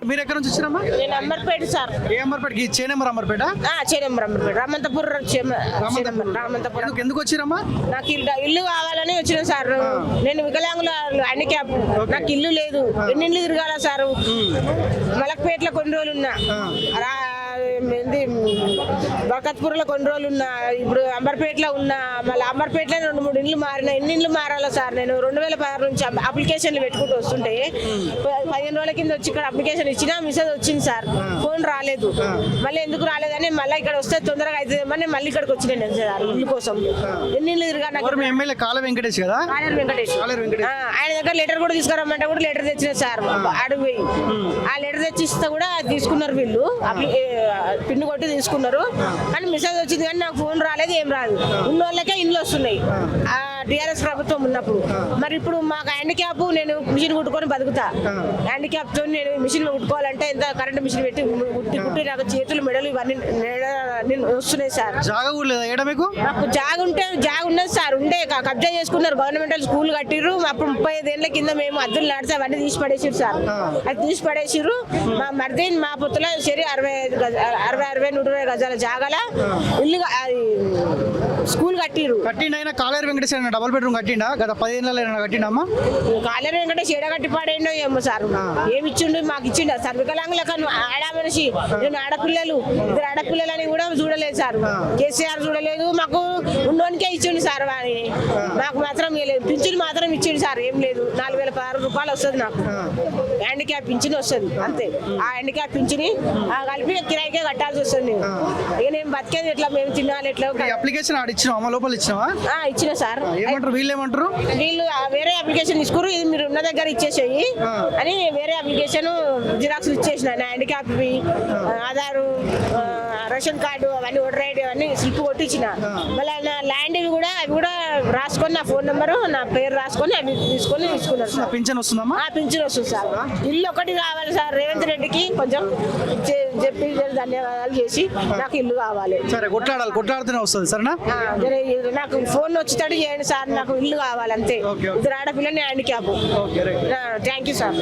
మీరు ఎక్కడ నుంచి వచ్చారమ్మా? నేను అంబర్పేట సార్. ఏ అంబర్పేట? ఈ చేనేమర్ అంబర్పేట? చేనేమర్ అంబర్పేట, రామంతపురం. ఎందుకు వచ్చారమ్మా? నాకు ఇల్లు కావాలని వచ్చిన సార్. నేను వికలాంగుల హ్యాండిక్యాప్, నాకు ఇల్లు లేదు. ఎన్ని ఇల్లు తిరగాల సార్? మలక్పేటలో కొన్ని రోజులు ఉన్నా, బర్కత్పూర్లో కొన్ని రోజులు ఉన్నా, ఇప్పుడు అంబర్పేటలో ఉన్నా. మళ్ళీ అంబర్పేటలో 2-3 ఇల్లు మారినా. ఎన్ని ఇల్లు మారాలా సార్? నేను 2016 నుంచి అప్లికేషన్లు పెట్టుకుంటూ వస్తుంటే 15 రోజుల కింద వచ్చి ఇక్కడ అప్లికేషన్ ఇచ్చినా మెసేజ్ వచ్చింది సార్, ఫోన్ రాలేదు. మళ్ళీ ఎందుకు రాలేదని మళ్ళీ ఇక్కడ వస్తే తొందరగా అవుతుందేమని మళ్ళీ ఇక్కడికి వచ్చిన సార్ ఇల్లు కోసం. ఎన్ని ఇల్లు తిరిగా? ఎమ్మెల్యే కాళ వెంకటేష్ కదా? వెంకటేష్. ఆయన దగ్గర లెటర్ కూడా తీసుకురమ్మంటే కూడా లెటర్ తెచ్చిన సార్, అడిగి ఆ లెటర్ తెచ్చిస్తే కూడా తీసుకున్నారు వీళ్ళు, పిన్ను కొట్టి తీసుకున్నారు. కానీ మెసేజ్ వచ్చింది కానీ నాకు ఫోన్ రాలేదు, ఏం రాదు. ఉన్న వాళ్ళకే ఇండ్లు వస్తున్నాయి ఆ టీఆర్ఎస్ ప్రభుత్వం ఉన్నప్పుడు. మరి ఇప్పుడు మాకు హ్యాండిక్యాప్, నేను మిషన్ కుట్టుకొని బతుకుతా. హ్యాండిక్యాప్ తో నేను మిషన్ కుట్టుకోవాలంటే ఎంత కరెంట్ మిషన్ పెట్టి కుట్టి నాకు చేతులు మెడలు ఇవన్నీ వస్తున్నాయి సార్. జాగా కూడా లేదా ఏడ మీకు? నాకు జాగ ఉన్నది సార్, ఉండే కబ్జా చేసుకున్నారు. గవర్నమెంటల్ స్కూల్ కట్టిర్రు. అప్పుడు 35 ఏళ్ల కింద మేము అద్దులు నడితే అవన్నీ తీసి పడేసిరు సార్. అది తీసి పడేసిర్రు. మా మరిది మా పుత్తలో సరి 60-120 గజాల జాగాల ఇల్లు స్కూల్ కట్టిరు. కట్టిండైనా కాలేరు వెంకటేష్ డబుల్ బెడ్రూమ్ కట్టిండా? గత 10 ఏళ్ళ కట్టిండమ్మా? కాలేరు వెంకటేష్ ఏడ కట్టి పాడేండో ఏమో సార్. ఏమి ఇచ్చిండు? మాకు ఇచ్చిండ సార్. వికలాంగులకు ఆడ మనిషి, నేను ఆడపిల్లలు, 2 ఆడపిల్లలని కూడా చూడలేదు సార్. కేసీఆర్ చూడలేదు. మాకు ఉన్నోనికే ఇచ్చిండు సార్. వాని నాకు మాత్రం లేదు. పింఛన్ మాత్రం ఇచ్చిండు సార్. ఏం లేదు. 4016 రూపాయలు వస్తుంది నాకు. హ్యాండిక్యాప్ పింఛన్ వస్తుంది అంతే. ఆ హ్యాండిక్యాప్ పింఛని కలిపి కిరాయికే కట్టాల్సి వస్తుంది. ఇక నేను బతికేది ఎట్లా? మేము తినాలి ఎట్లా? అప్లికేషన్ ఇచ్చినా లోపల ఇచ్చినావా? ఇచ్చిన సార్. ఏమంటారు వీళ్ళు? ఏమంటారు వీళ్ళు? వేరే అప్లికేషన్ తీసుకురు, ఇది మీరు ఉన్న దగ్గర ఇచ్చేసేయి అని వేరే అప్లికేషన్ జిరాక్స్ ఇచ్చేసిన. హ్యాండిక్యాప్, ఆధారు, రేషన్ కార్డు, అవన్నీ ఓటర్ ఐడి అవన్నీ స్లిప్ కొట్టించిన. మళ్ళీ నా ల్యాండ్ అవి కూడా రాసుకొని, నా ఫోన్ నెంబరు, నా పేరు రాసుకొని అవి తీసుకున్నారు సార్. పింఛన్ వస్తుందమ్మా? పింఛన్ వస్తుంది సార్. ఇల్లు ఒకటి కావాలి సార్. రేవంత్ రెడ్డికి కొంచెం చెప్పి ధన్యవాదాలు చేసి నాకు ఇల్లు కావాలి. సరే, కొట్లాడుతూనే వస్తుంది. సరేనా? నాకు ఫోన్ వచ్చేటట్టు చేయండి సార్. నాకు ఇల్లు కావాలి అంతే. 2 ఆడపిల్లని హ్యాండిక్యాప్. Thank you sir.